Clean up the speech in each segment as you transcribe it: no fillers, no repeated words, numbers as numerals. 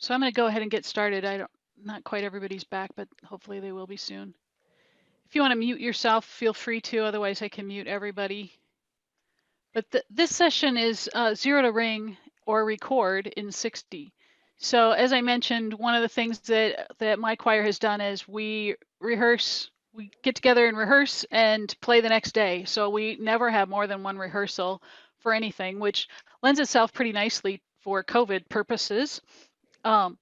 So I'm going to go ahead and get started. Not quite everybody's back, but hopefully they will be soon. If you want to mute yourself, feel free to. Otherwise, I can mute everybody. But this session is 0 to ring or record in 60. So as I mentioned, one of the things that my choir has done is we get together and rehearse and play the next day. So we never have more than one rehearsal for anything, which lends itself pretty nicely for COVID purposes. Um,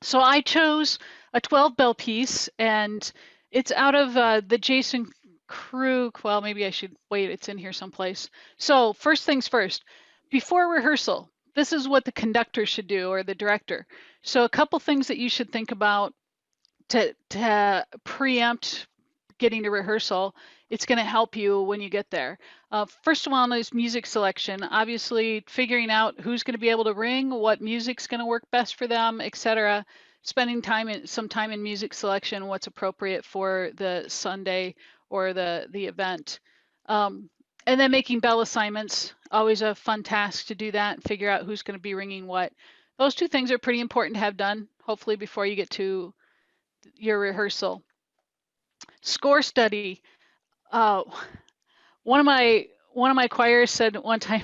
So I chose a 12 bell piece, and it's out of the Jason Krug. Well, maybe I should wait. It's in here someplace. So first things first, before rehearsal, this is what the conductor should do, or the director. So a couple things that you should think about to preempt getting to rehearsal. It's going to help you when you get there. First of all, is music selection. Obviously, figuring out who's going to be able to ring, what music's going to work best for them, etc. Spending some time in music selection, what's appropriate for the Sunday or the event. And then making bell assignments, always a fun task to do that and figure out who's going to be ringing what. Those two things are pretty important to have done, hopefully before you get to your rehearsal. Score study. Uh, one of my choirs said one time,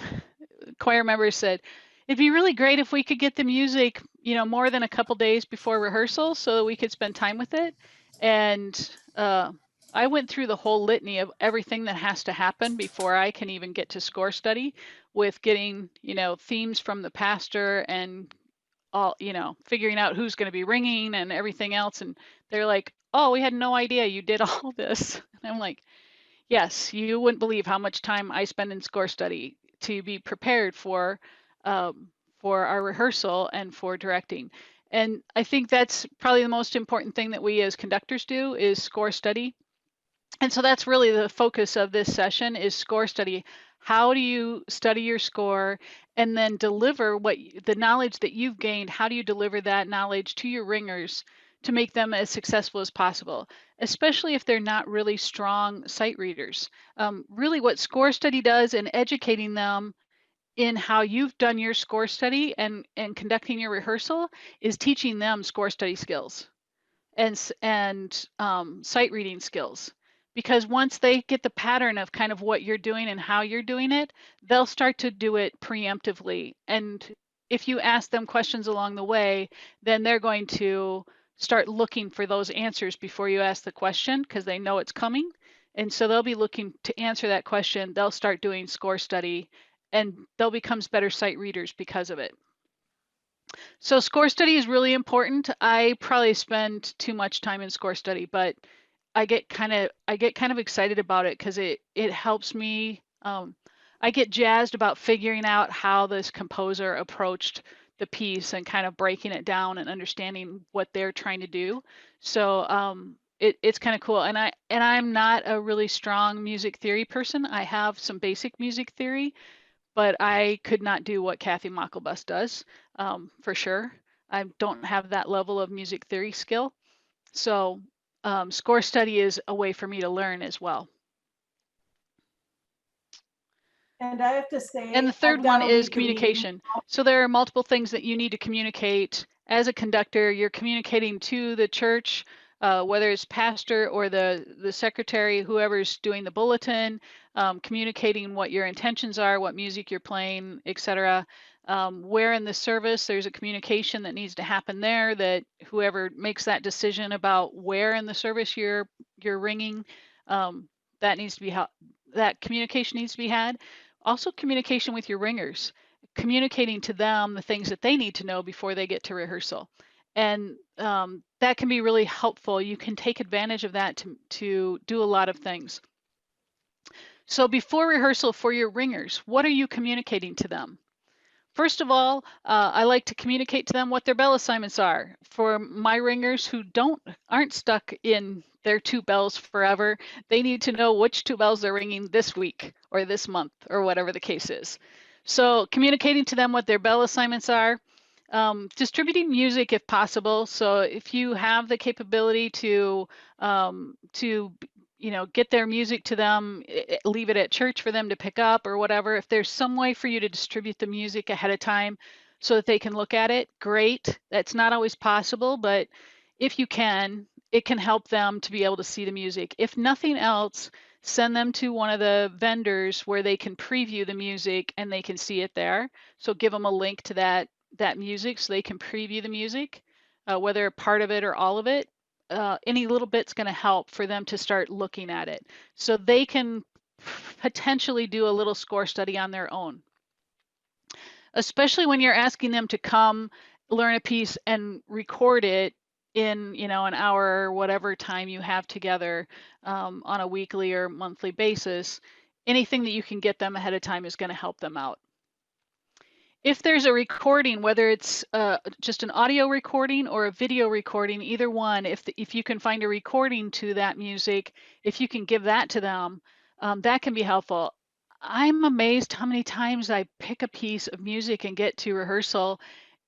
choir members said, it'd be really great if we could get the music, more than a couple days before rehearsal so that we could spend time with it. And I went through the whole litany of everything that has to happen before I can even get to score study, with getting, themes from the pastor and all, figuring out who's going to be ringing and everything else. And they're like, oh, we had no idea you did all this. And I'm like, yes, you wouldn't believe how much time I spend in score study to be prepared for our rehearsal and for directing. And I think that's probably the most important thing that we as conductors do is score study. And so that's really the focus of this session is score study. How do you study your score and then deliver the knowledge that you've gained? How do you deliver that knowledge to your ringers to make them as successful as possible, especially if they're not really strong sight readers? Really what score study does in educating them in how you've done your score study and conducting your rehearsal is teaching them score study skills and sight reading skills. Because once they get the pattern of kind of what you're doing and how you're doing it, they'll start to do it preemptively. And if you ask them questions along the way, then they're going to start looking for those answers before you ask the question because they know it's coming. And so they'll be looking to answer that question. They'll start doing score study and they'll become better sight readers because of it. So score study is really important. I probably spend too much time in score study, but I get kind of excited about it because it helps me. I get jazzed about figuring out how this composer approached the piece and kind of breaking it down and understanding what they're trying to do. So it's kind of cool. And I'm not a really strong music theory person. I have some basic music theory, but I could not do what Kathy Mockelbus does, for sure. I don't have that level of music theory skill. So score study is a way for me to learn as well. And I have to say, And the third one is communication. So there are multiple things that you need to communicate. As a conductor, you're communicating to the church, whether it's pastor or the secretary, whoever's doing the bulletin, communicating what your intentions are, what music you're playing, etc. Where in the service there's a communication that needs to happen there, that whoever makes that decision about where in the service you're ringing, that needs to be that communication needs to be had. Also communication with your ringers, communicating to them the things that they need to know before they get to rehearsal. And that can be really helpful. You can take advantage of that to do a lot of things. So before rehearsal for your ringers, what are you communicating to them? First of all, I like to communicate to them what their bell assignments are. For my ringers who aren't stuck in their 2 bells forever, they need to know which 2 bells they're ringing this week or this month or whatever the case is. So communicating to them what their bell assignments are, distributing music if possible. So if you have the capability to get their music to them, leave it at church for them to pick up or whatever. If there's some way for you to distribute the music ahead of time, so that they can look at it, great. That's not always possible, but if you can, it can help them to be able to see the music. If nothing else, send them to one of the vendors where they can preview the music and they can see it there. So give them a link to that music so they can preview the music, whether part of it or all of it. Any little bit's going to help for them to start looking at it so they can potentially do a little score study on their own, especially when you're asking them to come learn a piece and record it in an hour or whatever time you have together, on a weekly or monthly basis. Anything that you can get them ahead of time is going to help them out. If there's a recording, whether it's just an audio recording or a video recording, either one, if you can find a recording to that music, if you can give that to them, that can be helpful. I'm amazed how many times I pick a piece of music and get to rehearsal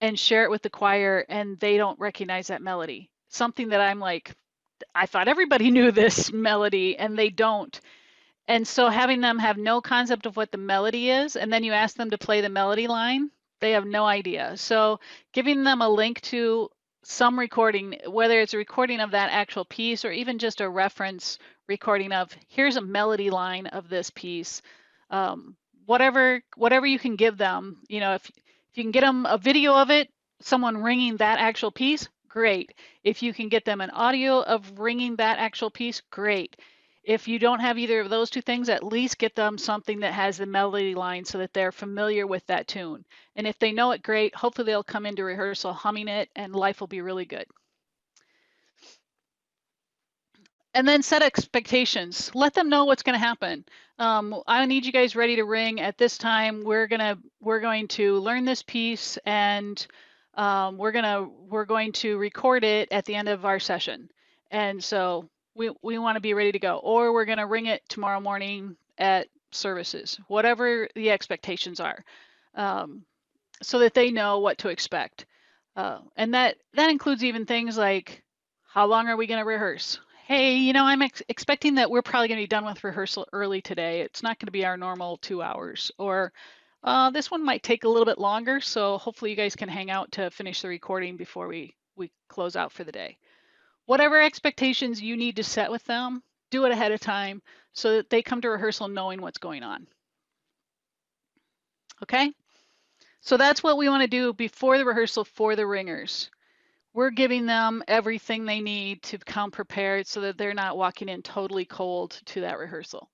and share it with the choir and they don't recognize that melody. Something that I'm like, I thought everybody knew this melody and they don't. And so having them have no concept of what the melody is, and then you ask them to play the melody line, they have no idea. So giving them a link to some recording, whether it's a recording of that actual piece or even just a reference recording of, here's a melody line of this piece, whatever you can give them, if you can get them a video of it, someone ringing that actual piece, great. If you can get them an audio of ringing that actual piece, great. If you don't have either of those two things, at least get them something that has the melody line so that they're familiar with that tune. And if they know it, great. Hopefully they'll come into rehearsal humming it and life will be really good. And then set expectations. Let them know what's going to happen. I need you guys ready to ring at this time. We're going to learn this piece and we're going to record it at the end of our session. And so we want to be ready to go, or we're going to ring it tomorrow morning at services, whatever the expectations are, so that they know what to expect. And that includes even things like, how long are we going to rehearse? Hey, I'm expecting that we're probably going to be done with rehearsal early today. It's not going to be our normal 2 hours. Or this one might take a little bit longer, so hopefully you guys can hang out to finish the recording before we close out for the day. Whatever expectations you need to set with them, do it ahead of time so that they come to rehearsal knowing what's going on. Okay? So that's what we want to do before the rehearsal for the ringers. We're giving them everything they need to come prepared so that they're not walking in totally cold to that rehearsal.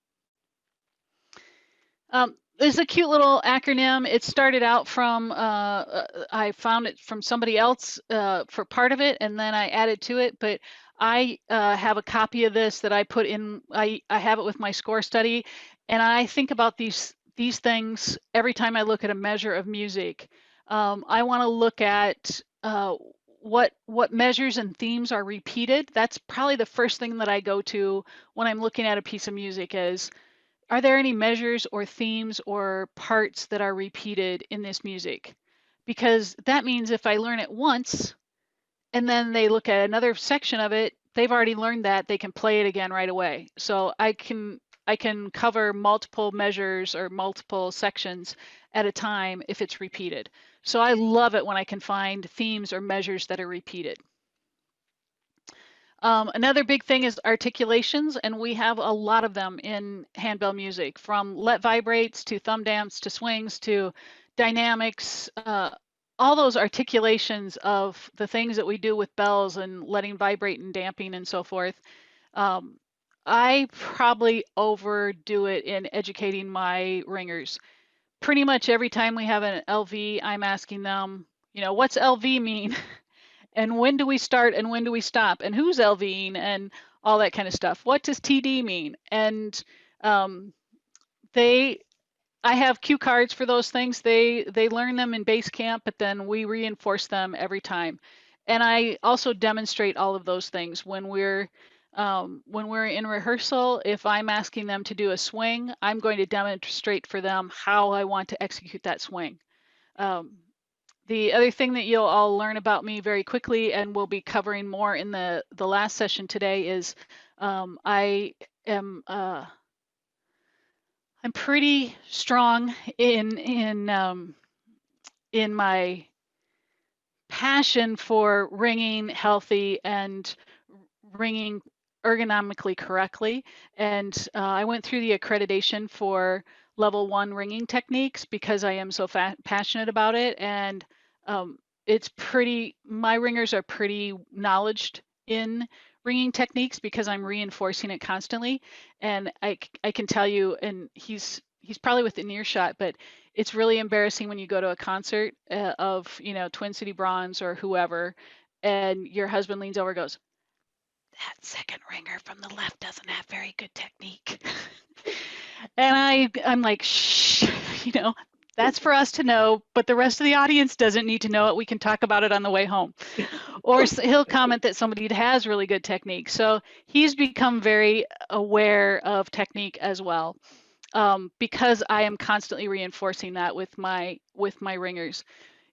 There's a cute little acronym. It started out from, I found it from somebody else for part of it, and then I added to it, but I have a copy of this that I put in, I have it with my score study, and I think about these things every time I look at a measure of music. I want to look at what measures and themes are repeated. That's probably the first thing that I go to when I'm looking at a piece of music is, are there any measures or themes or parts that are repeated in this music? Because that means if I learn it once and then they look at another section of it, they've already learned that, they can play it again right away. So I can cover multiple measures or multiple sections at a time if it's repeated. So I love it when I can find themes or measures that are repeated. Another big thing is articulations, and we have a lot of them in handbell music, from let vibrates to thumb damps to swings to dynamics, all those articulations of the things that we do with bells and letting vibrate and damping and so forth. I probably overdo it in educating my ringers. Pretty much every time we have an LV, I'm asking them, what's LV mean? And when do we start and when do we stop? And who's LVing and all that kind of stuff. What does TD mean? And I have cue cards for those things. They learn them in base camp, but then we reinforce them every time. And I also demonstrate all of those things when we're in rehearsal. If I'm asking them to do a swing, I'm going to demonstrate for them how I want to execute that swing. The other thing that you'll all learn about me very quickly, and we'll be covering more in the last session today, is I'm pretty strong in in my passion for ringing healthy and ringing ergonomically correctly. And I went through the accreditation for level 1 ringing techniques because I am so passionate about it. And it's pretty, my ringers are pretty knowledged in ringing techniques because I'm reinforcing it constantly. And I can tell you, and he's probably within earshot, but it's really embarrassing when you go to a concert of, you know, Twin City Bronze or whoever, and your husband leans over and goes, that second ringer from the left doesn't have very good technique. And I'm like, shh, you know, that's for us to know, but the rest of the audience doesn't need to know it. We can talk about it on the way home. Or he'll comment that somebody has really good technique. So he's become very aware of technique as well, because I am constantly reinforcing that with my ringers.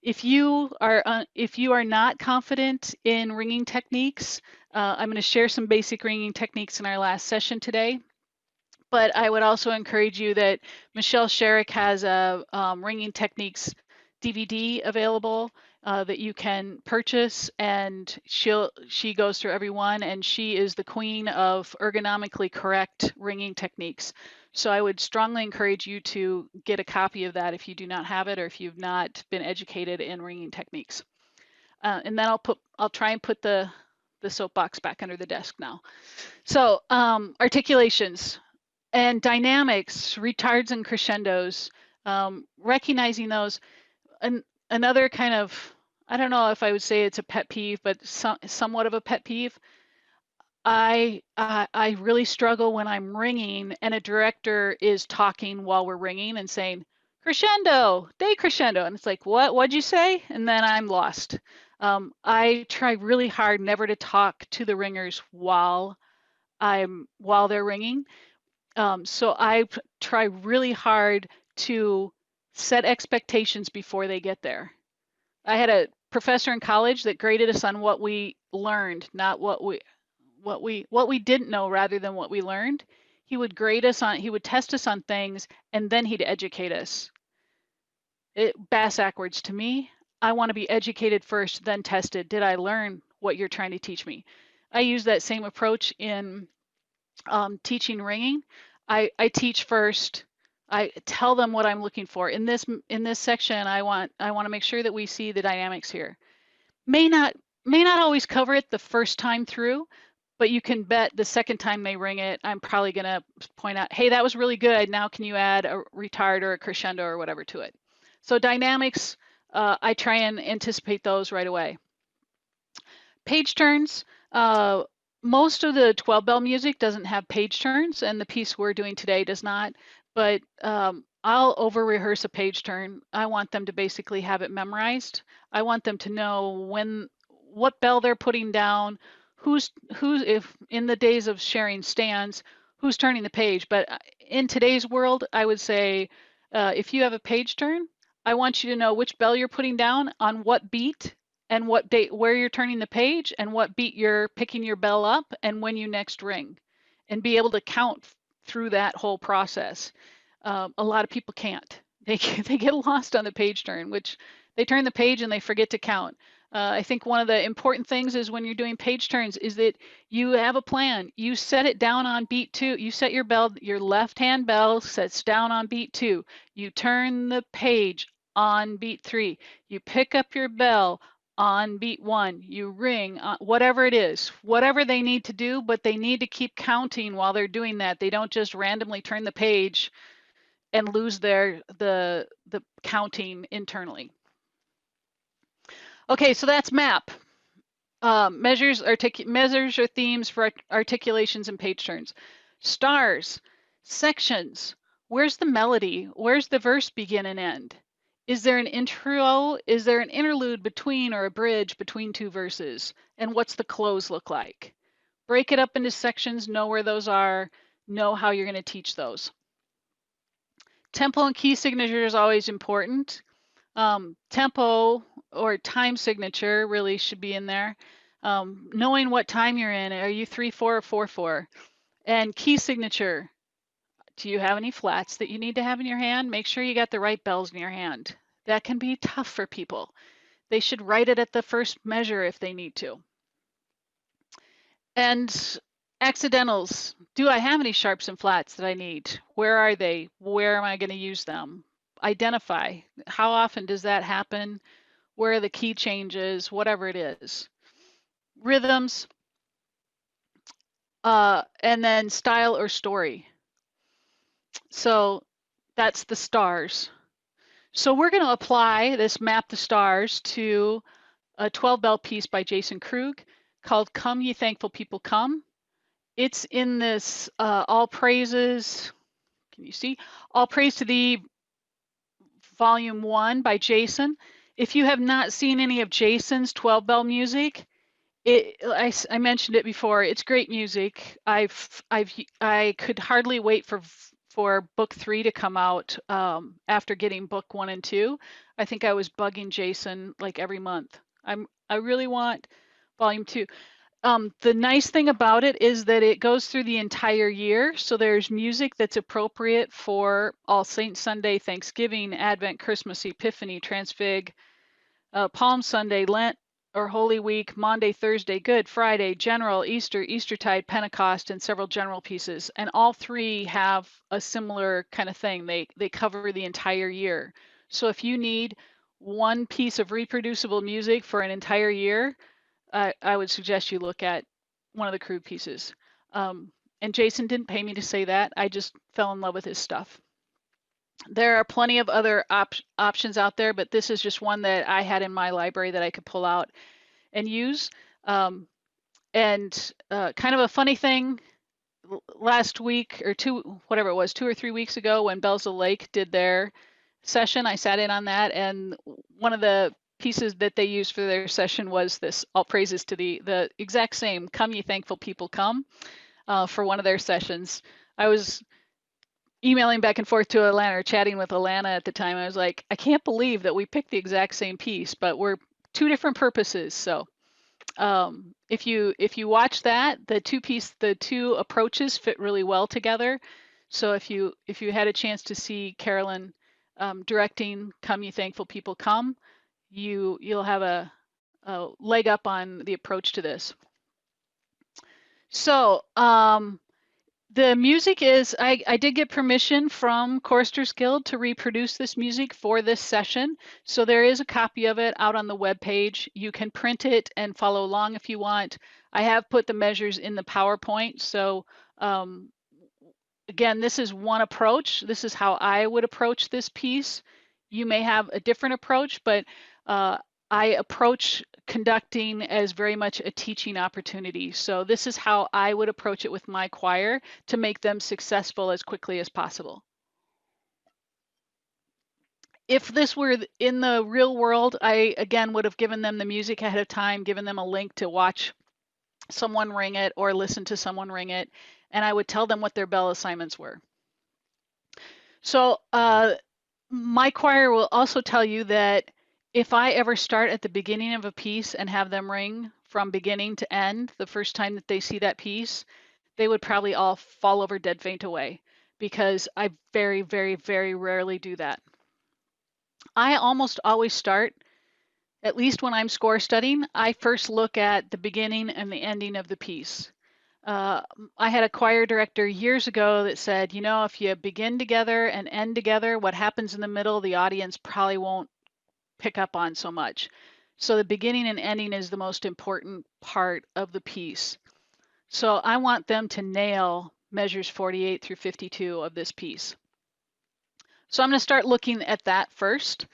If you are not confident in ringing techniques, I'm going to share some basic ringing techniques in our last session today. But I would also encourage you that Michelle Sherrick has a ringing techniques DVD available that you can purchase, and she goes through every one, and she is the queen of ergonomically correct ringing techniques. So I would strongly encourage you to get a copy of that if you do not have it or if you've not been educated in ringing techniques. And then I'll try and put the soapbox back under the desk now. So articulations and dynamics, retards and crescendos, recognizing those. And another kind of, I don't know if I would say it's a pet peeve, but somewhat of a pet peeve. I really struggle when I'm ringing and a director is talking while we're ringing and saying crescendo, decrescendo, and it's like, what'd you say? And then I'm lost. I try really hard never to talk to the ringers while they're ringing. So I try really hard to set expectations before they get there. I had a professor in college that graded us on what we learned, not what we didn't know rather than what we learned. He would test us on things and then he'd educate us. Bass backwards to me. I want to be educated first, then tested. Did I learn what you're trying to teach me? I use that same approach in teaching ringing. I teach first. I tell them what I'm looking for. In this section, I want to make sure that we see the dynamics here. May not always cover it the first time through, but you can bet the second time they ring it, I'm probably going to point out, hey, that was really good. Now can you add a retard or a crescendo or whatever to it? So dynamics, I try and anticipate those right away. Page turns. Most of the 12 bell music doesn't have page turns, and the piece we're doing today does not, but I'll over rehearse a page turn. I want them to basically have it memorized. I want them to know what bell they're putting down, who's if in the days of sharing stands, who's turning the page. But in today's world, I would say if you have a page turn, I want you to know which bell you're putting down on what beat and what date, where you're turning the page and what beat you're picking your bell up and when you next ring, and be able to count through that whole process. A lot of people can't. They get lost on the page turn, which they turn the page and they forget to count. I think one of the important things is when you're doing page turns is that you have a plan. You set it down on beat 2. You set your bell, your left hand bell sets down on beat 2. You turn the page on beat 3. You pick up your bell on beat 1, you ring, whatever it is, whatever they need to do, but they need to keep counting while they're doing that. They don't just randomly turn the page and lose the counting internally. Okay, so that's map. Measures or themes for articulations and page turns. Stars, sections. Where's the melody? Where's the verse begin and end? Is there an intro? Is there an interlude between or a bridge between two verses? And what's the close look like? Break it up into sections, know where those are, know how you're going to teach those. Tempo and key signature is always important. Tempo or time signature really should be in there. Knowing what time you're in, are you 3/4 or 4/4? And key signature, do you have any flats that you need to have in your hand? Make sure you got the right bells in your hand. That can be tough for people. They should write it at the first measure if they need to. And accidentals. Do I have any sharps and flats that I need? Where are they? Where am I going to use them? Identify. How often does that happen? Where are the key changes? Whatever it is. Rhythms. And then style or story. So that's the stars. So we're going to apply this Map the Stars to a 12-bell piece by Jason Krug called Come Ye Thankful People Come. It's in this All Praises, can you see? All Praise to Thee, Volume 1 by Jason. If you have not seen any of Jason's 12-bell music, I mentioned it before. It's great music. I could hardly wait for book 3 to come out after getting book 1 and 2. I think I was bugging Jason like every month. I really want volume 2. The nice thing about it is that it goes through the entire year. So there's music that's appropriate for All Saints Sunday, Thanksgiving, Advent, Christmas, Epiphany, Transfig, Palm Sunday, Lent or Holy Week, Maundy, Thursday, Good Friday, General, Easter, Eastertide, Pentecost, and several general pieces. And all 3 have a similar kind of thing. They cover the entire year. So if you need one piece of reproducible music for an entire year, I would suggest you look at one of the Krug pieces. And Jason didn't pay me to say that. I just fell in love with his stuff. There are plenty of other options out there, but this is just one that I had in my library that I could pull out and use. And kind of a funny thing, last week or 2 or 3 weeks ago when Bells of the Lake did their session, I sat in on that, and one of the pieces that they used for their session was this All Praises to the exact same Come Ye Thankful People Come for one of their sessions. I was emailing back and forth to Alana or chatting with Alana at the time. I was like, I can't believe that we picked the exact same piece, but we're 2 different purposes. So if you watch that, the 2 approaches fit really well together. So if you had a chance to see Carolyn directing Come Ye Thankful People Come, you'll have a leg up on the approach to this. So the music is, I did get permission from Choristers Guild to reproduce this music for this session. So there is a copy of it out on the webpage. You can print it and follow along if you want. I have put the measures in the PowerPoint. So again, this is one approach. This is how I would approach this piece. You may have a different approach, but I approach conducting as very much a teaching opportunity. So this is how I would approach it with my choir to make them successful as quickly as possible. If this were in the real world, I again would have given them the music ahead of time, given them a link to watch someone ring it or listen to someone ring it, and I would tell them what their bell assignments were. So my choir will also tell you that if I ever start at the beginning of a piece and have them ring from beginning to end the first time that they see that piece, they would probably all fall over dead faint away, because I very, very, very rarely do that. I almost always start, at least when I'm score studying, I first look at the beginning and the ending of the piece. I had a choir director years ago that said, you know, if you begin together and end together, what happens in the middle, the audience probably won't pick up on so much. So the beginning and ending is the most important part of the piece. So I want them to nail measures 48 through 52 of this piece. So I'm going to start looking at that first.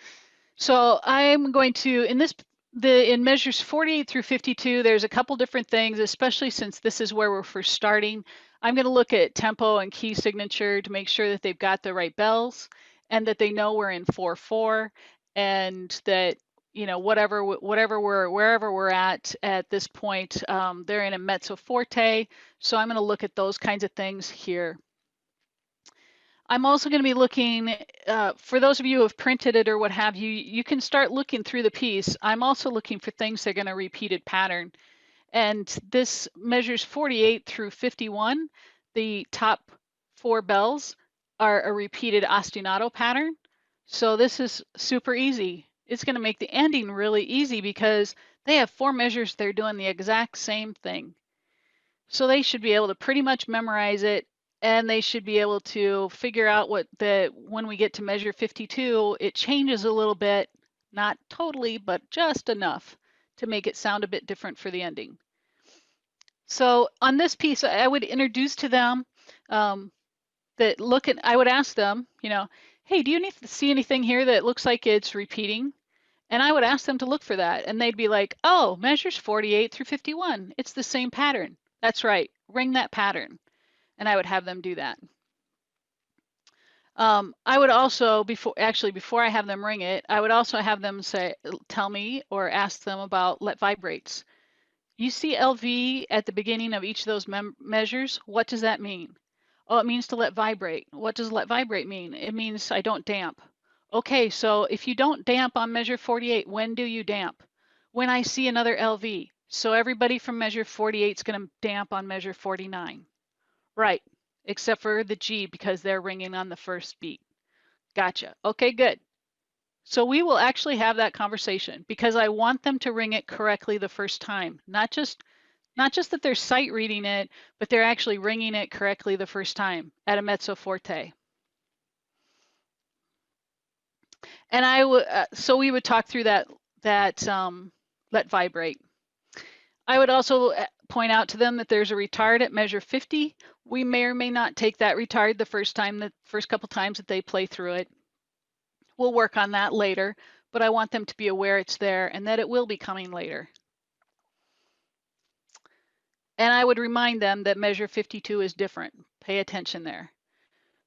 So I'm going to, in measures 48 through 52, there's a couple different things, especially since this is where we're first starting. I'm going to look at tempo and key signature to make sure that they've got the right bells and that they know we're in 4/4, and that, you know, wherever we're at this point, they're in a mezzo forte. So I'm going to look at those kinds of things here. I'm also going to be looking, for those of you who have printed it or what have you, you can start looking through the piece. I'm also looking for things that are going to repeated pattern. And this measures 48 through 51. The top 4 bells are a repeated ostinato pattern. So this is super easy. It's going to make the ending really easy because they have 4 measures. They're doing the exact same thing. So they should be able to pretty much memorize it, and they should be able to figure out when we get to measure 52, it changes a little bit, not totally, but just enough to make it sound a bit different for the ending. So on this piece, I would introduce to them I would ask them, hey, do you see anything here that looks like it's repeating? And I would ask them to look for that. And they'd be like, oh, measures 48 through 51. It's the same pattern. That's right. Ring that pattern. And I would have them do that. I would also, before I have them ring it, I would also have them tell me or ask them about let vibrates. You see LV at the beginning of each of those measures. What does that mean? Oh, it means to let vibrate. What does let vibrate mean? It means I don't damp. Okay, so if you don't damp on measure 48, when do you damp? When I see another LV. So everybody from measure 48 is going to damp on measure 49. Right, except for the G because they're ringing on the first beat. Gotcha. Okay, good. So we will actually have that conversation because I want them to ring it correctly the first time, not just that they're sight reading it, but they're actually ringing it correctly the first time at a mezzo forte. And so we would talk through that let vibrate. I would also point out to them that there's a retard at measure 50. We may or may not take that retard the first couple times that they play through it. We'll work on that later, but I want them to be aware it's there and that it will be coming later. And I would remind them that measure 52 is different. Pay attention there.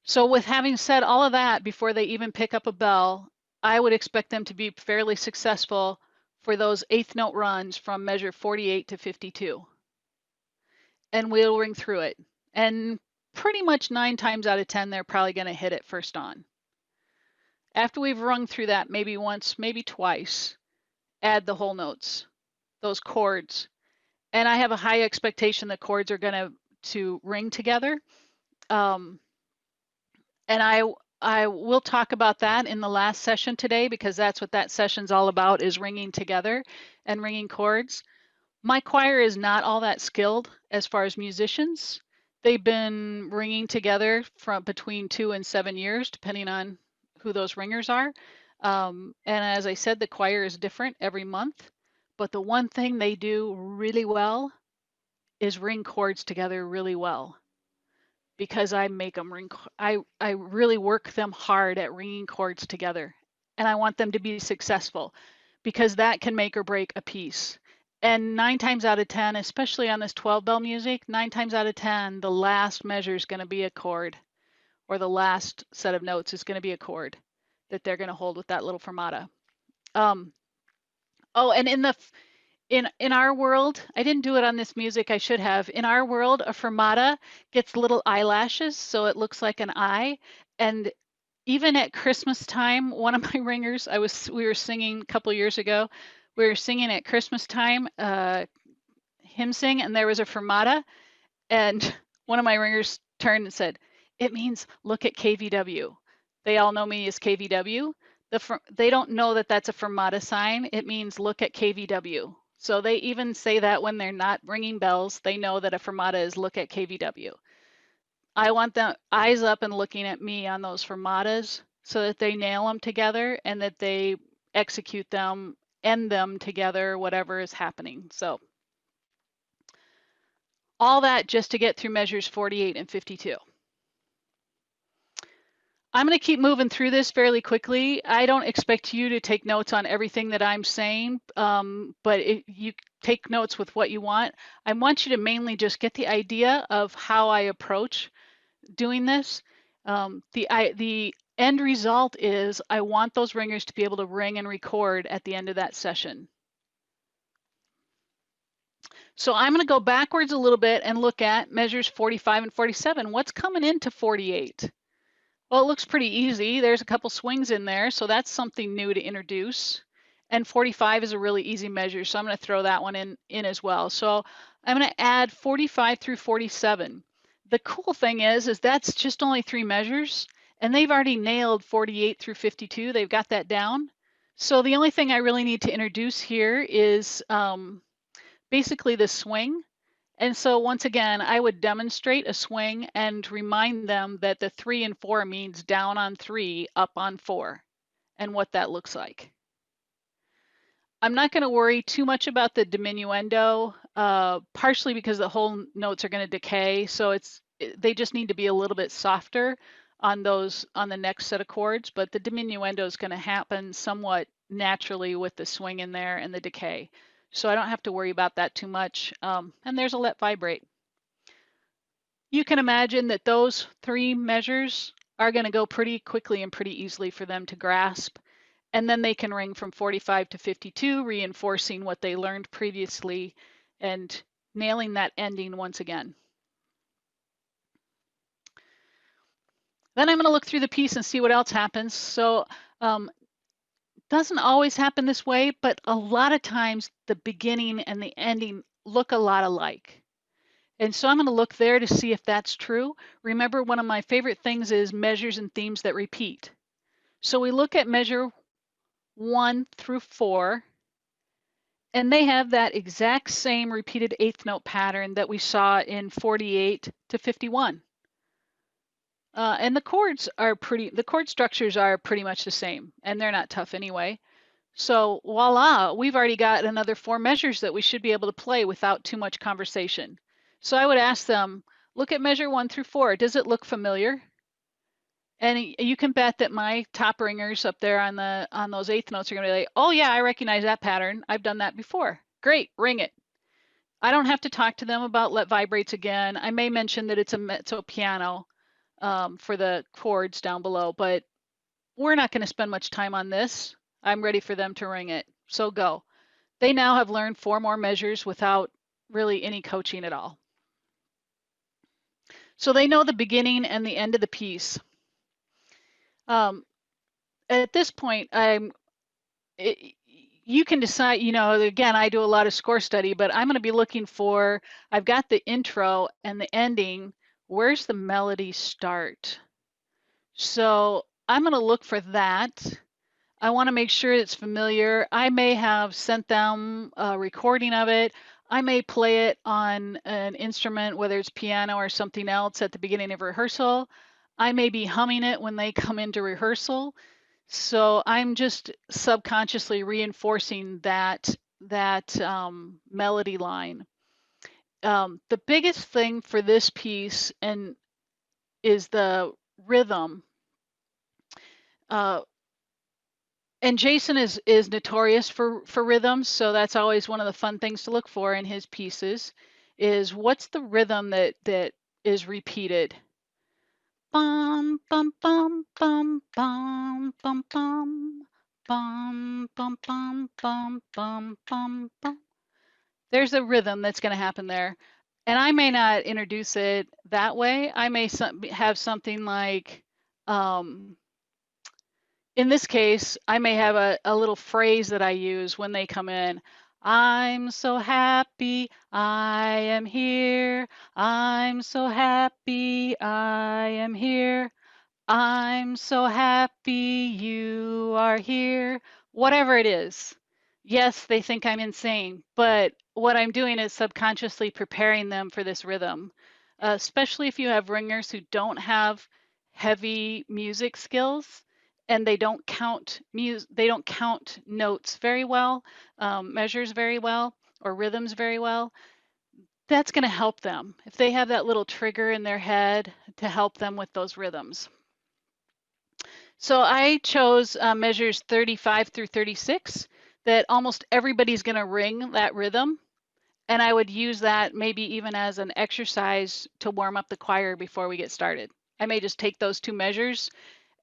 So with having said all of that, before they even pick up a bell, I would expect them to be fairly successful for those 8th note runs from measure 48 to 52. And we'll ring through it. And pretty much 9 times out of 10, they're probably going to hit it first on. After we've rung through that maybe once, maybe twice, add the whole notes, those chords. And I have a high expectation that chords are going to ring together. And I will talk about that in the last session today because that's what that session's all about, is ringing together and ringing chords. My choir is not all that skilled as far as musicians. They've been ringing together from between 2 and 7 years, depending on who those ringers are. And as I said, the choir is different every month. But the one thing they do really well is ring chords together really well. Because I make them ring, I really work them hard at ringing chords together. And I want them to be successful because that can make or break a piece. And 9 times out of 10, especially on this 12 bell music, 9 times out of 10, the last measure is going to be a chord, or the last set of notes is going to be a chord that they're going to hold with that little fermata. Oh, and in our world, I didn't do it on this music, I should have. In our world, a fermata gets little eyelashes, so it looks like an eye. And even at Christmas time, one of my ringers, we were singing a couple years ago. We were singing at Christmas time, hymn sing, and there was a fermata. And one of my ringers turned and said, "It means look at KVW." They all know me as KVW. They don't know that that's a fermata sign. It means look at KVW. So they even say that when they're not ringing bells, they know that a fermata is look at KVW. I want them eyes up and looking at me on those fermatas so that they nail them together and that they execute them, end them together, whatever is happening. So all that just to get through measures 48 and 52. I'm going to keep moving through this fairly quickly. I don't expect you to take notes on everything that I'm saying, but you take notes with what you want. I want you to mainly just get the idea of how I approach doing this. The end result is I want those ringers to be able to ring and record at the end of that session. So I'm going to go backwards a little bit and look at measures 45 and 47. What's coming into 48? Well, it looks pretty easy. There's a couple swings in there, so that's something new to introduce. And 45 is a really easy measure, so I'm going to throw that one in as well. So I'm going to add 45 through 47. The cool thing is that's just only 3 measures, and they've already nailed 48 through 52. They've got that down. So the only thing I really need to introduce here is basically the swing. And so once again, I would demonstrate a swing and remind them that the 3 and 4 means down on 3, up on 4, and what that looks like. I'm not going to worry too much about the diminuendo, partially because the whole notes are going to decay. So they just need to be a little bit softer on the next set of chords, but the diminuendo is going to happen somewhat naturally with the swing in there and the decay. So I don't have to worry about that too much. And there's a let vibrate. You can imagine that those 3 measures are going to go pretty quickly and pretty easily for them to grasp. And then they can ring from 45 to 52, reinforcing what they learned previously and nailing that ending once again. Then I'm going to look through the piece and see what else happens. So doesn't always happen this way, but a lot of times the beginning and the ending look a lot alike. And so I'm going to look there to see if that's true. Remember, one of my favorite things is measures and themes that repeat. So we look at measure 1 through 4, and they have that exact same repeated 8th note pattern that we saw in 48 to 51. And the chord structures are pretty much the same, and they're not tough anyway. So voila, we've already got another 4 measures that we should be able to play without too much conversation. So I would ask them, look at measure 1 through 4. Does it look familiar? And you can bet that my top ringers up there on those 8th notes are going to be like, oh yeah, I recognize that pattern. I've done that before. Great, ring it. I don't have to talk to them about let vibrates again. I may mention that it's a mezzo piano for the chords down below, but we're not going to spend much time on this. I'm ready for them to ring it. So go. They now have learned 4 more measures without really any coaching at all. So they know the beginning and the end of the piece. At this point, you can decide, again, I do a lot of score study, but I'm going to be looking for, I've got the intro and the ending. Where's the melody start? So I'm going to look for that. I want to make sure it's familiar. I may have sent them a recording of it. I may play it on an instrument, whether it's piano or something else at the beginning of rehearsal. I may be humming it when they come into rehearsal. So I'm just subconsciously reinforcing that melody line. The biggest thing for this piece is the rhythm. And Jason is notorious for rhythms, so that's always one of the fun things to look for in his pieces, is what's the rhythm that is repeated. Bum bum bum bum bum bum bum bum bum bum bum bum bum bum. There's a rhythm that's going to happen there, and I may not introduce it that way. I may have something like. In this case, I may have a little phrase that I use when they come in. I'm so happy I am here. I'm so happy I am here. I'm so happy you are here. Whatever it is. Yes, they think I'm insane, but what I'm doing is subconsciously preparing them for this rhythm, especially if you have ringers who don't have heavy music skills and they don't count notes very well, measures very well, or rhythms very well. That's going to help them if they have that little trigger in their head to help them with those rhythms. So I chose measures 35 through 36 that almost everybody's going to ring that rhythm. And I would use that maybe even as an exercise to warm up the choir before we get started. I may just take those 2 measures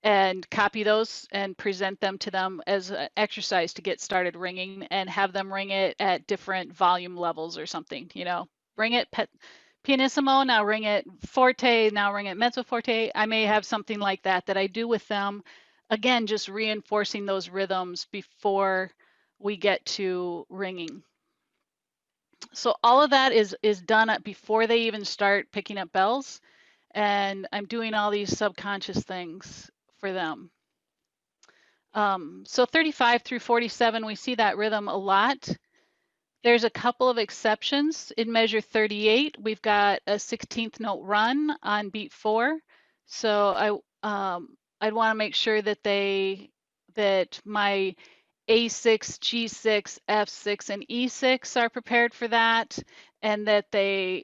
and copy those and present them to them as an exercise to get started ringing, and have them ring it at different volume levels or something, ring it pianissimo, now ring it forte, now ring it mezzo forte. I may have something like that I do with them. Again, just reinforcing those rhythms before we get to ringing. So all of that is done before they even start picking up bells. and I'm doing all these subconscious things for them. So 35 through 47, we see that rhythm a lot. There's a couple of exceptions. In measure 38, we've got a 16th note run on beat 4. So I'd want to make sure that that my A6, G6, F6, and E6 are prepared for that, and that they're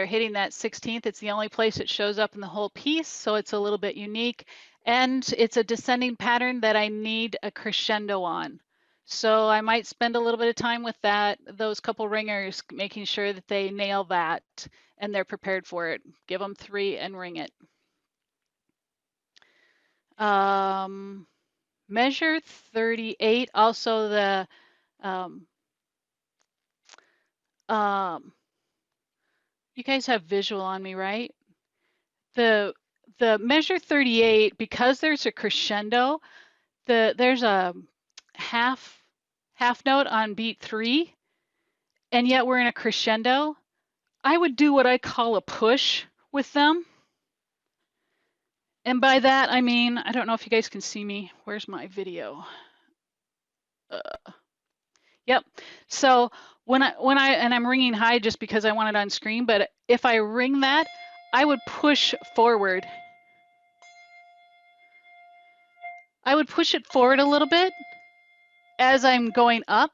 hitting that 16th. It's the only place it shows up in the whole piece, so it's a little bit unique. And it's a descending pattern that I need a crescendo on. So I might spend a little bit of time with those couple ringers, making sure that they nail that and they're prepared for it. Give them 3 and ring it. Measure 38, also the you guys have visual on me, right? The measure 38, because there's a crescendo, there's a half note on beat 3, and yet we're in a crescendo. I would do what I call a push with them. And by that, I mean, I don't know if you guys can see me. Where's my video? Yep. So when I'm ringing high just because I want it on screen, but if I ring that, I would push forward. I would push it forward a little bit as I'm going up,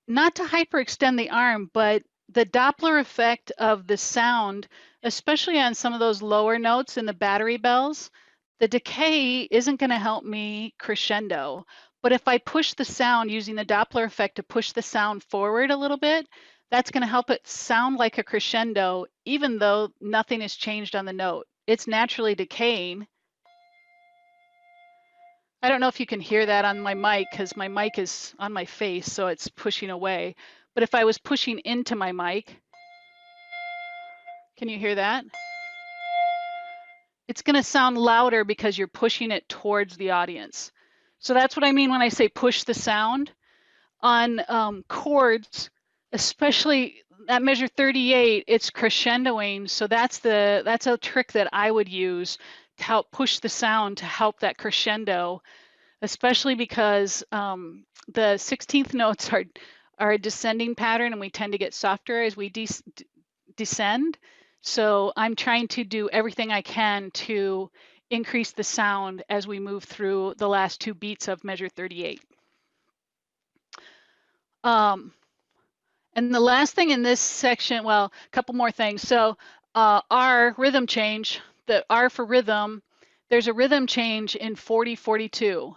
not to hyperextend the arm, but the Doppler effect of the sound, especially on some of those lower notes in the battery bells, the decay isn't going to help me crescendo. But if I push the sound using the Doppler effect to push the sound forward a little bit, that's going to help it sound like a crescendo, even though nothing has changed on the note. It's naturally decaying. I don't know if you can hear that on my mic because my mic is on my face, so it's pushing away. But if I was pushing into my mic, can you hear that? It's going to sound louder because you're pushing it towards the audience. So that's what I mean when I say push the sound. On chords, especially at measure 38, it's crescendoing. So that's a trick that I would use to help push the sound to help that crescendo, especially because the 16th notes are a descending pattern, and we tend to get softer as we descend. So I'm trying to do everything I can to increase the sound as we move through the last 2 beats of measure 38. And the last thing in this section, well, a couple more things. So our rhythm change, the R for rhythm, there's a rhythm change in 40-42.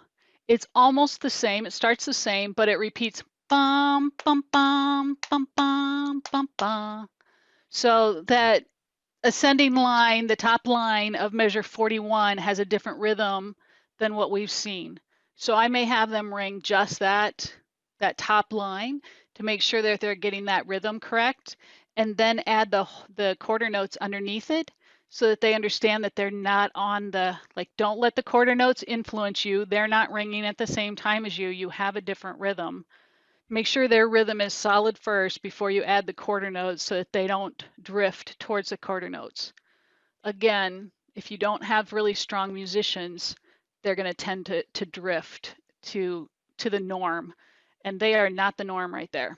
It's almost the same. It starts the same, but it repeats bum, bum, bum, bum, bum, bum, bum. So that ascending line, the top line of measure 41 has a different rhythm than what we've seen. So I may have them ring just that top line to make sure that they're getting that rhythm correct, and then add the quarter notes underneath it so that they understand that they're not on don't let the quarter notes influence you. They're not ringing at the same time as you. You have a different rhythm. Make sure their rhythm is solid first before you add the quarter notes so that they don't drift towards the quarter notes. Again, if you don't have really strong musicians, they're going to tend to drift to the norm, and they are not the norm right there.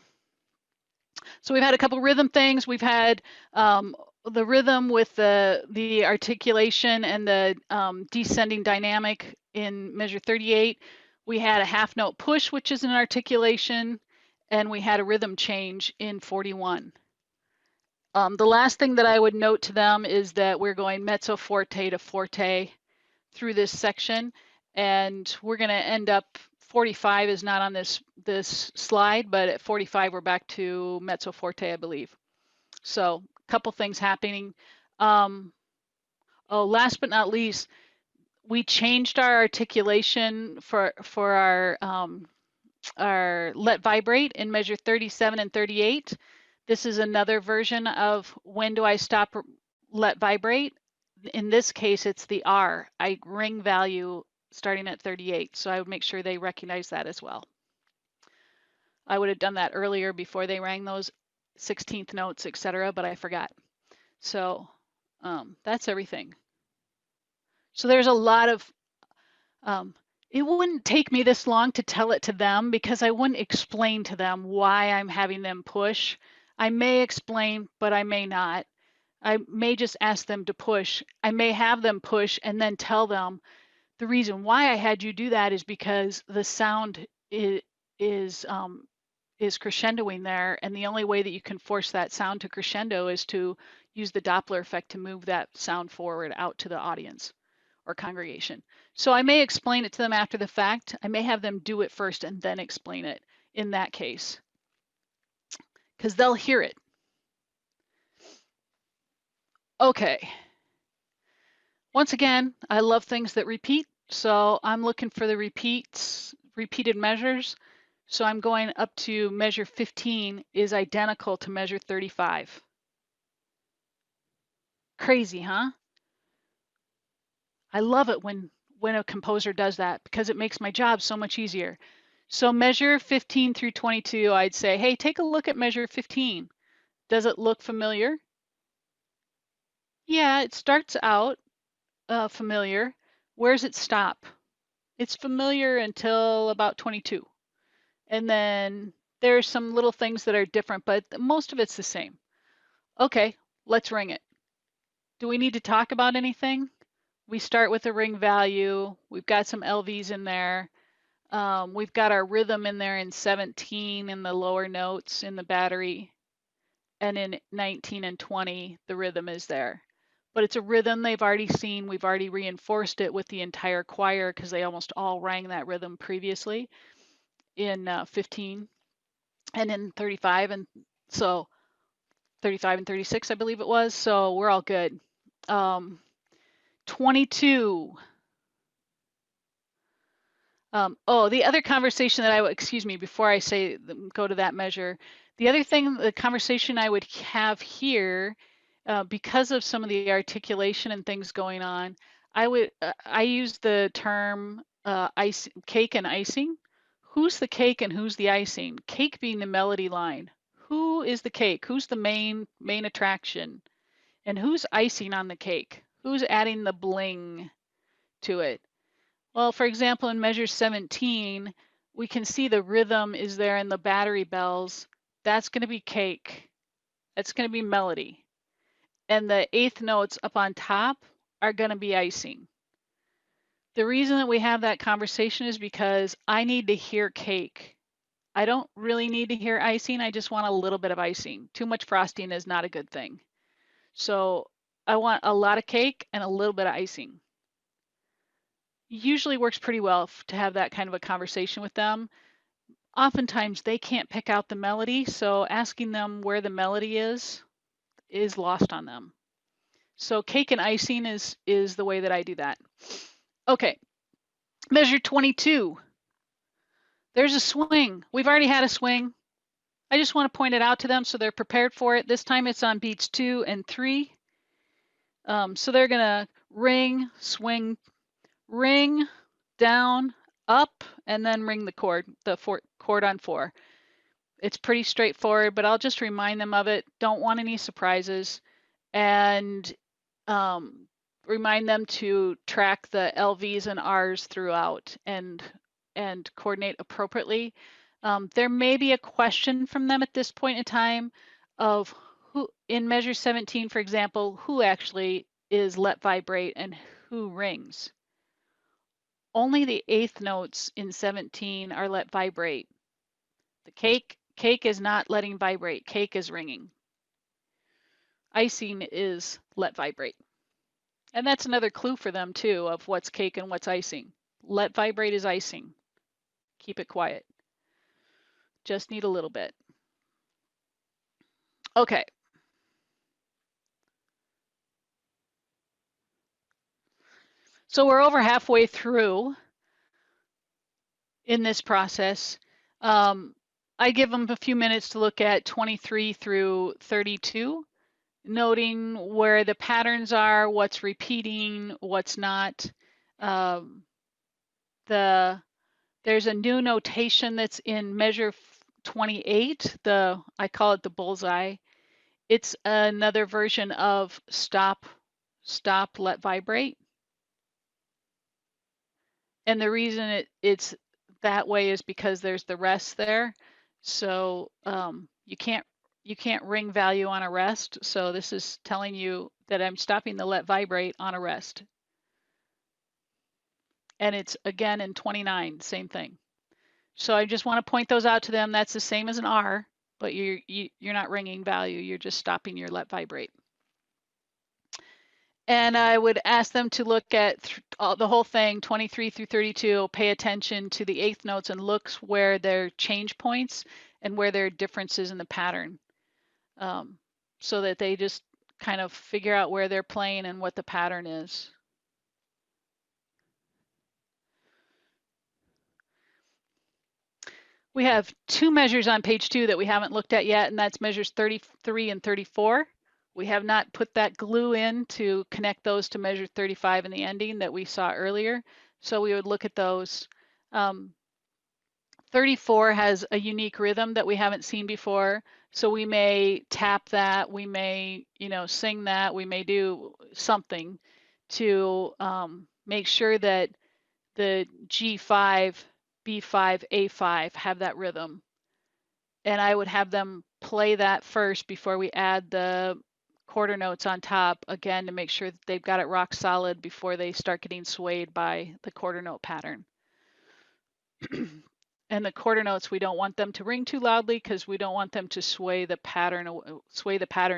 So we've had a couple rhythm things. We've had the rhythm with the articulation and the descending dynamic in measure 38. We had a half note push, which is an articulation, and we had a rhythm change in 41. The last thing that I would note to them is that we're going mezzo forte to forte through this section, and we're going to end up 45 is not on this slide, but at 45 we're back to mezzo forte, I believe. So a couple things happening. Last but not least, we changed our articulation for our let vibrate in measure 37 and 38. This is another version of when do I stop let vibrate. In this case, it's the R. I ring value starting at 38, so I would make sure they recognize that as well. I would have done that earlier before they rang those 16th notes, etc., but I forgot. So That's everything. So there's a lot of, it wouldn't take me this long to tell it to them because I wouldn't explain to them why I'm having them push. I may explain, but I may not. I may just ask them to push. I may have them push and then tell them the reason why I had you do that is because the sound is crescendoing there, and the only way that you can force that sound to crescendo is to use the Doppler effect to move that sound forward out to the audience or congregation. So I may explain it to them after the fact. I may have them do it first and then explain it in that case, because they'll hear it. Okay. Once again, I love things that repeat, so I'm looking for the repeated measures. So I'm going up to measure 15 is identical to measure 35. Crazy, huh? I love it when a composer does that because it makes my job so much easier. So measure 15 through 22, I'd say, hey, take a look at measure 15. Does it look familiar? Yeah, it starts out familiar. Where's it stop? It's familiar until about 22. And then there's some little things that are different, but most of it's the same. Okay, let's ring it. Do we need to talk about anything? We start with a ring value. We've got some LVs in there. We've got our rhythm in there in 17 in the lower notes in the battery. And in 19 and 20, the rhythm is there. But it's a rhythm they've already seen. We've already reinforced it with the entire choir because they almost all rang that rhythm previously in 15 and in 35. And so 35 and 36, I believe it was. So we're all good. 22. Oh, the other conversation that excuse me, before I say go to that measure, the other thing, the conversation I would have here, because of some of the articulation and things going on, I use the term cake and icing. Who's the cake and who's the icing? Cake being the melody line. Who is the cake? Who's the main attraction? And who's icing on the cake? Who's adding the bling to it? Well, for example, in measure 17, we can see the rhythm is there in the battery bells. That's going to be cake. That's going to be melody. And the eighth notes up on top are going to be icing. The reason that we have that conversation is because I need to hear cake. I don't really need to hear icing. I just want a little bit of icing. Too much frosting is not a good thing. So I want a lot of cake and a little bit of icing. Usually works pretty well to have that kind of a conversation with them. Oftentimes they can't pick out the melody, so asking them where the melody is lost on them. So cake and icing is the way that I do that. Okay, measure 22. There's a swing. We've already had a swing. I just want to point it out to them so they're prepared for it. This time it's on beats 2 and 3. So they're gonna ring, swing, ring, down, up, and then ring the chord, chord on 4. It's pretty straightforward, but I'll just remind them of it. Don't want any surprises. And remind them to track the LVs and Rs throughout and coordinate appropriately. There may be a question from them at this point in time of who, in measure 17, for example, who actually is let vibrate and who rings. Only the eighth notes in 17 are let vibrate. The cake is not letting vibrate. Cake is ringing. Icing is let vibrate. And that's another clue for them too of what's cake and what's icing. Let vibrate is icing. Keep it quiet. Just need a little bit. Okay. So we're over halfway through in this process. I give them a few minutes to look at 23 through 32, noting where the patterns are, what's repeating, what's not. There's a new notation that's in measure 28, I call it the bullseye. It's another version of stop, stop, let vibrate. And the reason it's that way is because there's the rest there. So you can't ring value on a rest. So this is telling you that I'm stopping the let vibrate on a rest. And it's again in 29, same thing. So I just want to point those out to them. That's the same as an R, but you're not ringing value. You're just stopping your let vibrate. And I would ask them to look at the whole thing, 23 through 32, pay attention to the eighth notes and looks where there are change points and where there are differences in the pattern, so that they just kind of figure out where they're playing and what the pattern is. We have two measures on page 2 that we haven't looked at yet, and that's measures 33 and 34. We have not put that glue in to connect those to measure 35 in the ending that we saw earlier. So we would look at those. 34 has a unique rhythm that we haven't seen before. So we may tap that, we may, sing that, we may do something to make sure that the G5, B5, A5 have that rhythm. And I would have them play that first before we add the quarter notes on top, again, to make sure that they've got it rock solid before they start getting swayed by the quarter note pattern. And the quarter notes, we don't want them to ring too loudly because we don't want them to sway the pattern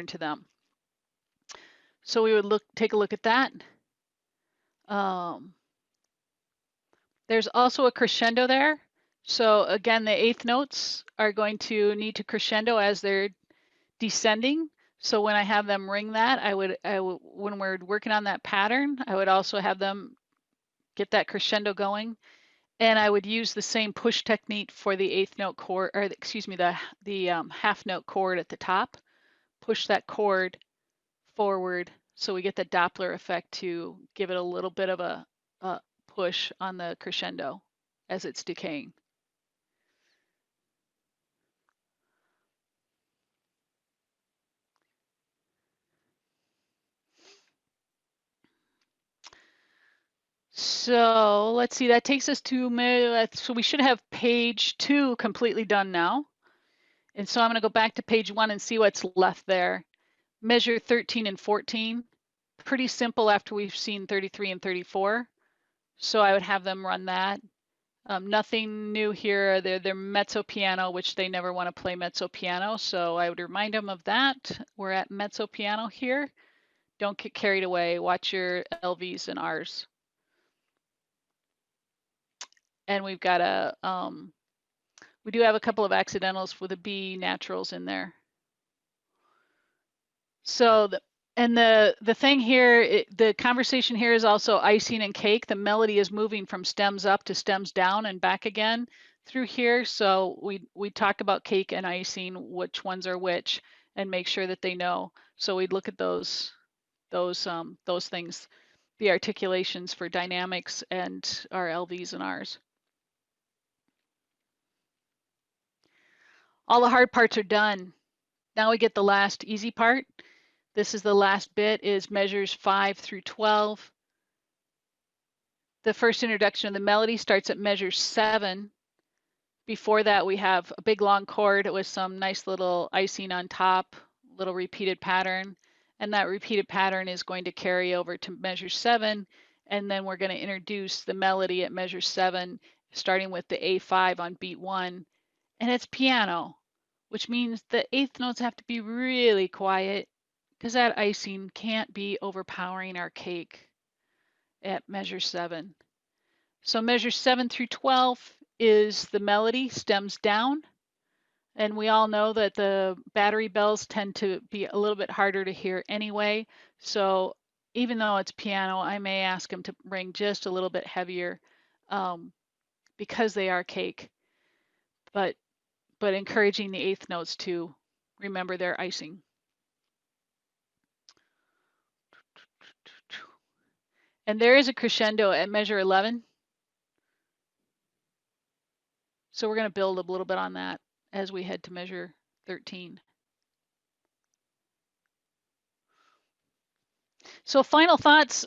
to them. So we would take a look at that. There's also a crescendo there. So again, the eighth notes are going to need to crescendo as they're descending. So when I have them ring that, I would when we're working on that pattern, I would also have them get that crescendo going. And I would use the same push technique for the eighth note chord, or excuse me, the half note chord at the top. Push that chord forward so we get the Doppler effect to give it a little bit of a push on the crescendo as it's decaying. So let's see, that takes us to, so we should have page 2 completely done now. And so I'm going to go back to page 1 and see what's left there. Measure 13 and 14, pretty simple after we've seen 33 and 34. So I would have them run that. Nothing new here. They're mezzo piano, which they never want to play mezzo piano. So I would remind them of that. We're at mezzo piano here. Don't get carried away. Watch your LVs and Rs. And we've got we do have a couple of accidentals with the B naturals in there. So the thing here, the conversation here is also icing and cake. The melody is moving from stems up to stems down and back again through here. So we talked about cake and icing, which ones are which, and make sure that they know. So we'd look at those things, the articulations for dynamics and our LVs and Rs. All the hard parts are done. Now we get the last easy part. This is the last bit, is measures 5 through 12. The first introduction of the melody starts at measure 7. Before that, we have a big long chord with some nice little icing on top, little repeated pattern. And that repeated pattern is going to carry over to measure 7. And then we're going to introduce the melody at measure 7, starting with the A5 on beat 1. And it's piano, which means the eighth notes have to be really quiet because that icing can't be overpowering our cake at measure 7. So measure 7 through 12 is the melody, stems down. And we all know that the battery bells tend to be a little bit harder to hear anyway. So even though it's piano, I may ask them to ring just a little bit heavier because they are cake. But encouraging the eighth notes to remember their icing. And there is a crescendo at measure 11. So we're going to build a little bit on that as we head to measure 13. So final thoughts.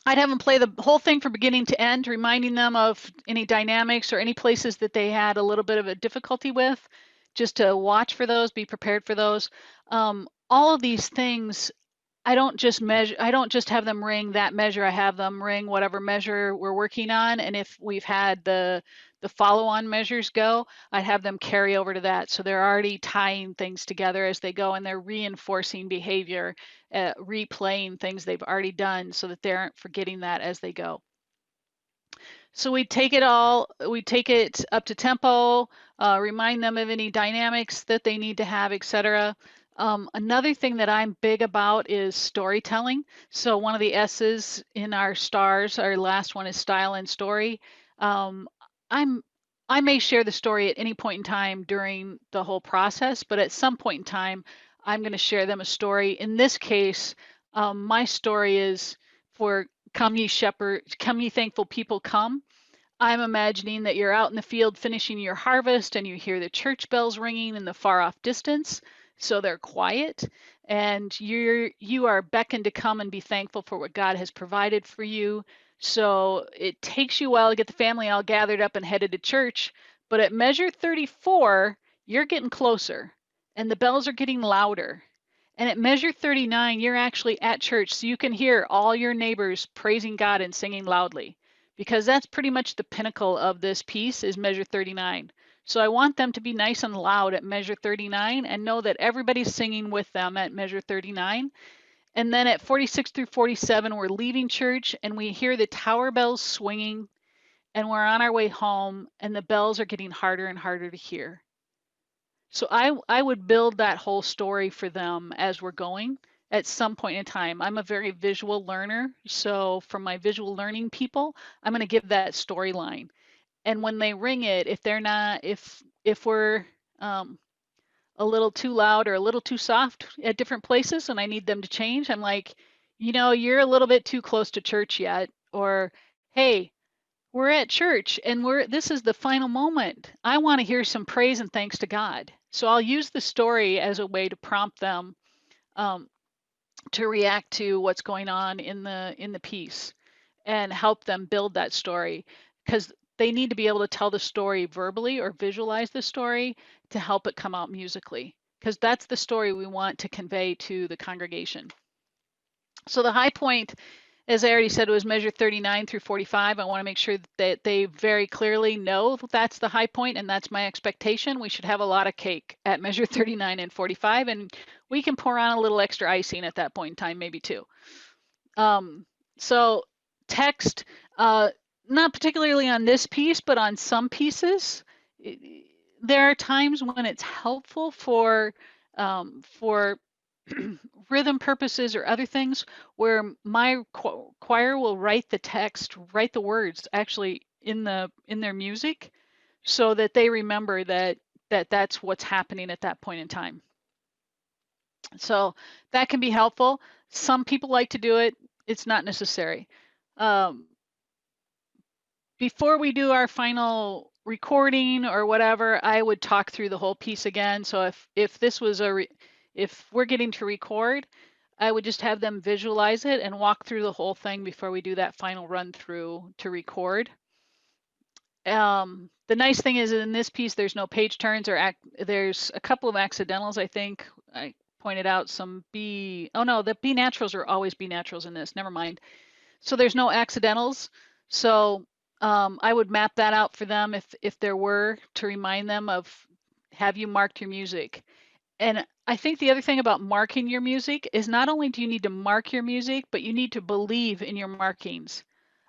I'd have them play the whole thing from beginning to end, reminding them of any dynamics or any places that they had a little bit of a difficulty with, just to watch for those, be prepared for those. All of these things, I don't just have them ring that measure. I have them ring whatever measure we're working on. And if we've had the follow-on measures go, I'd have them carry over to that. So they're already tying things together as they go, and they're reinforcing behavior, replaying things they've already done so that they aren't forgetting that as they go. So we take it up to tempo, remind them of any dynamics that they need to have, etc. Another thing that I'm big about is storytelling. So one of the S's in our stars, our last one is style and story. I may share the story at any point in time during the whole process, but at some point in time, I'm going to share them a story. In this case, my story is for come ye shepherd, come ye thankful people come. I'm imagining that you're out in the field finishing your harvest and you hear the church bells ringing in the far off distance. So they're quiet and you are beckoned to come and be thankful for what God has provided for you. So it takes you a while to get the family all gathered up and headed to church, but at measure 34, you're getting closer and the bells are getting louder. And at measure 39, you're actually at church, so you can hear all your neighbors praising God and singing loudly, because that's pretty much the pinnacle of this piece is measure 39. So I want them to be nice and loud at measure 39 and know that everybody's singing with them at measure 39. And then at 46 through 47, we're leaving church and we hear the tower bells swinging and we're on our way home and the bells are getting harder and harder to hear. So I would build that whole story for them as we're going at some point in time. I'm a very visual learner, so for my visual learning people, I'm going to give that storyline. And when they ring it, if they're not, if we're a little too loud or a little too soft at different places, and I need them to change, I'm like, you're a little bit too close to church yet, or hey, we're at church and this is the final moment. I want to hear some praise and thanks to God. So I'll use the story as a way to prompt them to react to what's going on in the piece and help them build that story, because they need to be able to tell the story verbally or visualize the story to help it come out musically, because that's the story we want to convey to the congregation. So the high point, as I already said, was measure 39 through 45. I want to make sure that they very clearly know that that's the high point and that's my expectation. We should have a lot of cake at measure 39 and 45, and we can pour on a little extra icing at that point in time, maybe too. So text, not particularly on this piece, but on some pieces, there are times when it's helpful for rhythm purposes or other things where my choir will write the text, write the words actually in their music, so that they remember that's what's happening at that point in time. So that can be helpful. Some people like to do it. It's not necessary. Before we do our final recording or whatever, I would talk through the whole piece again. So if this was if we're getting to record, I would just have them visualize it and walk through the whole thing before we do that final run through to record. The nice thing is in this piece, there's no page turns or there's a couple of accidentals. I think I pointed out some the B naturals are always B naturals in this. Never mind. So there's no accidentals. So I would map that out for them if there were, to remind them of, have you marked your music? And I think the other thing about marking your music is not only do you need to mark your music, but you need to believe in your markings.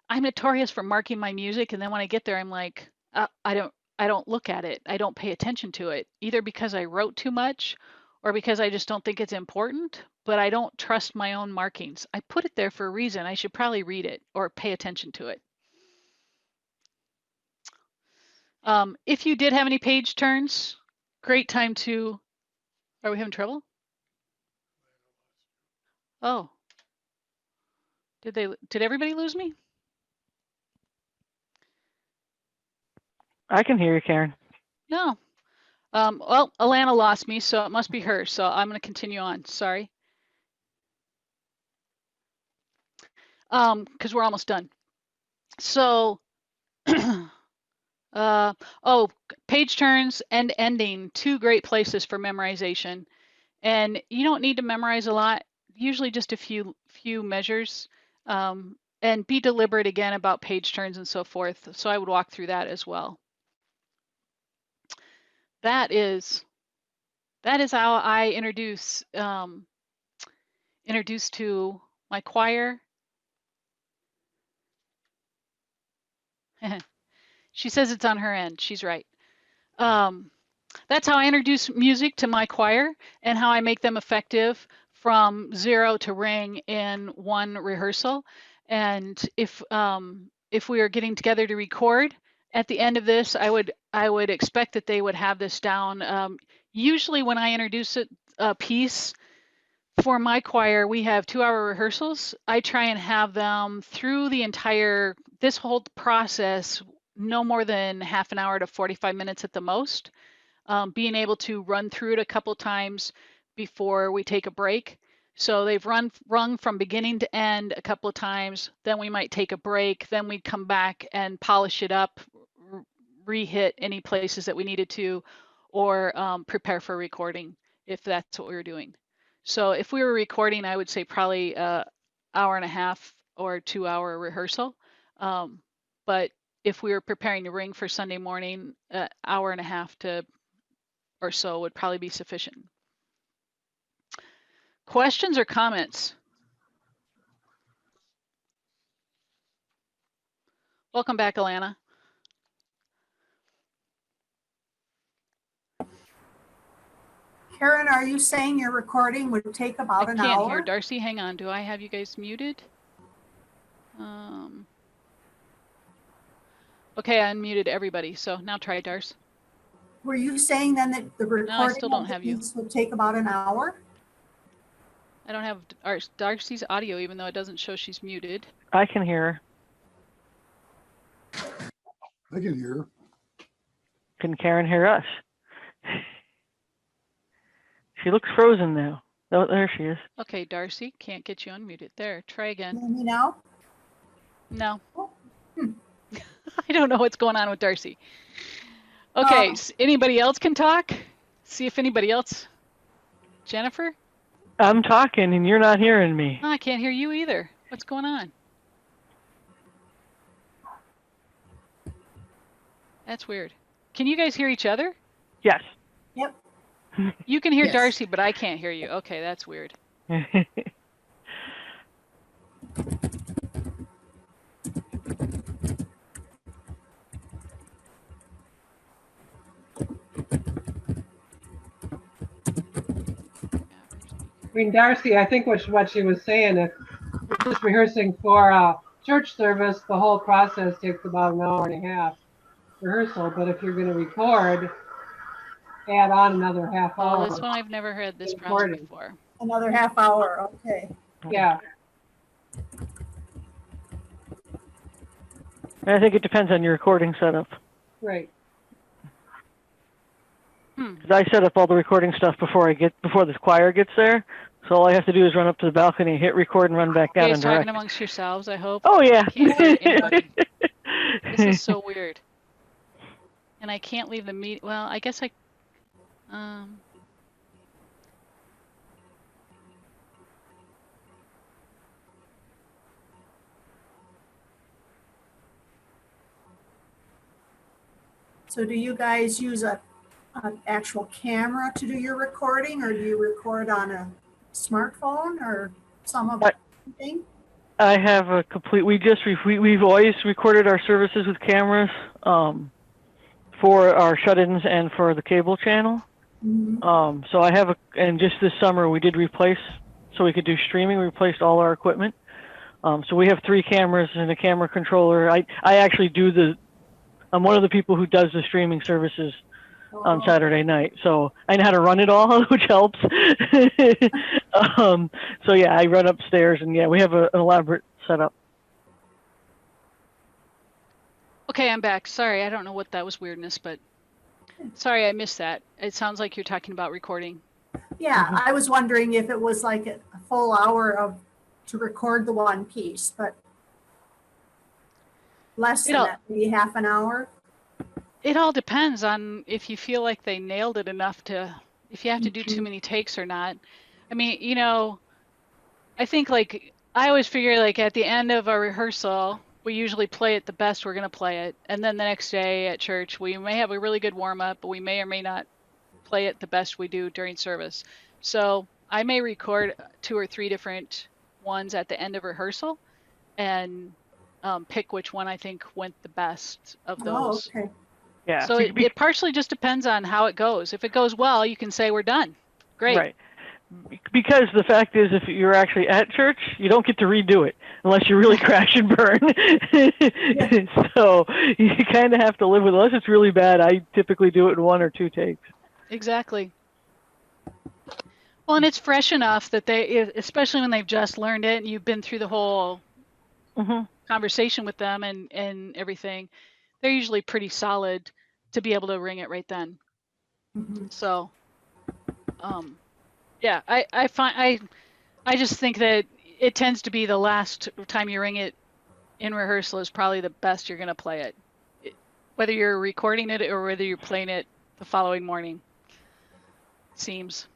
I'm notorious for marking my music, and then when I get there, I'm like, I don't look at it. I don't pay attention to it, either because I wrote too much or because I just don't think it's important, but I don't trust my own markings. I put it there for a reason. I should probably read it or pay attention to it. If you did have any page turns, great time to, are we having trouble? Oh, did everybody lose me? I can hear you, Karen. No. Well, Alana lost me, so it must be her. So I'm going to continue on. Sorry. because we're almost done. So, page turns and ending, 2 great places for memorization. And you don't need to memorize a lot, usually just a few measures. And be deliberate again about page turns and so forth. So I would walk through that as well. That is how I introduce to my choir. She says it's on her end. She's right. That's how I introduce music to my choir and how I make them effective from 0 to ring in 1 rehearsal. And if we are getting together to record at the end of this, I would expect that they would have this down. Usually when I introduce a piece for my choir, we have 2-hour rehearsals. I try and have them through this whole process, no more than half an hour to 45 minutes at the most. Being able to run through it a couple times before we take a break. So they've rung from beginning to end a couple of times, then we might take a break, then we'd come back and polish it up, re-hit any places that we needed to, or prepare for recording if that's what we were doing. So if we were recording, I would say probably an hour and a half or 2-hour rehearsal. But if we were preparing to ring for Sunday morning, an hour and a half or so would probably be sufficient. Questions or comments? Welcome back, Alana. Karen, are you saying your recording would take about an hour? I can't hear Darcy. Hang on. Do I have you guys muted? Okay, I unmuted everybody. So now try, Darcy. Were you saying then that the recording No, I still don't have you. would take about an hour? I don't have Darcy's audio, even though it doesn't show she's muted. I can hear I can hear her. Can Karen hear us? She looks frozen now. Oh, there she is. Okay, Darcy, can't get you unmuted. There, try again. Hear me now? No. Oh. I don't know what's going on with Darcy. Okay, anybody else can talk? See if anybody else. Jennifer? I'm talking and you're not hearing me. Oh, I can't hear you either. What's going on? That's weird. Can you guys hear each other? Yes. Yep. You can hear Yes. Darcy, but I can't hear you. Okay, that's weird. I mean, Darcy, I think what she was saying is just rehearsing for a church service, the whole process takes about an hour and a half rehearsal. But if you're going to record, add on another half hour. Oh, this one I've never heard this problem before. Another half hour, okay. Yeah. I think it depends on your recording setup. Right. 'Cause I set up all the recording stuff before the choir gets there. So all I have to do is run up to the balcony, hit record, and run back You down guys and talking direct. amongst yourselves, I hope. Oh yeah. Can't hear anybody. This is so weird. And I can't leave the meet. Well, I guess I. So do you guys use an actual camera to do your recording, or do you record on a smartphone or some of everything? I have a complete. We've always recorded our services with cameras for our shut-ins and for the cable channel. Mm-hmm. So I have and just this summer we did replace, so we could do streaming. We replaced all our equipment. So we have 3 cameras and a camera controller. I actually I'm one of the people who does the streaming services on Saturday night. So I know how to run it all, which helps. So yeah, I run upstairs and yeah, we have an elaborate setup. Okay, I'm back. Sorry, I don't know what that was weirdness, but sorry I missed that. It sounds like you're talking about recording. Yeah, I was wondering if it was like a full hour of to record the one piece, but less than It'll- that, maybe half an hour? It all depends on if you feel like they nailed it enough to, if you have to do too Mhm. many takes or not. I mean, you know, I think like I always figure like at the end of a rehearsal, we usually play it the best we're going to play it. And then the next day at church, we may have a really good warm up, but we may or may not play it the best we do during service. So I may record 2 or 3 different ones at the end of rehearsal and pick which one I think went the best of Oh, those. okay. Yeah. So it partially just depends on how it goes. If it goes well, you can say we're done. Great. Right. Because the fact is, if you're actually at church, you don't get to redo it unless you really crash and burn. So you kind of have to live with it. Unless it's really bad, I typically do it in 1 or 2 takes. Exactly. Well, and it's fresh enough that especially when they've just learned it and you've been through the whole Hmm. conversation with them and everything, they're usually pretty solid to be able to ring it right then. Mhm. So, yeah, I just think that it tends to be the last time you ring it in rehearsal is probably the best you're going to play it. Whether you're recording it or whether you're playing it the following morning. Seems.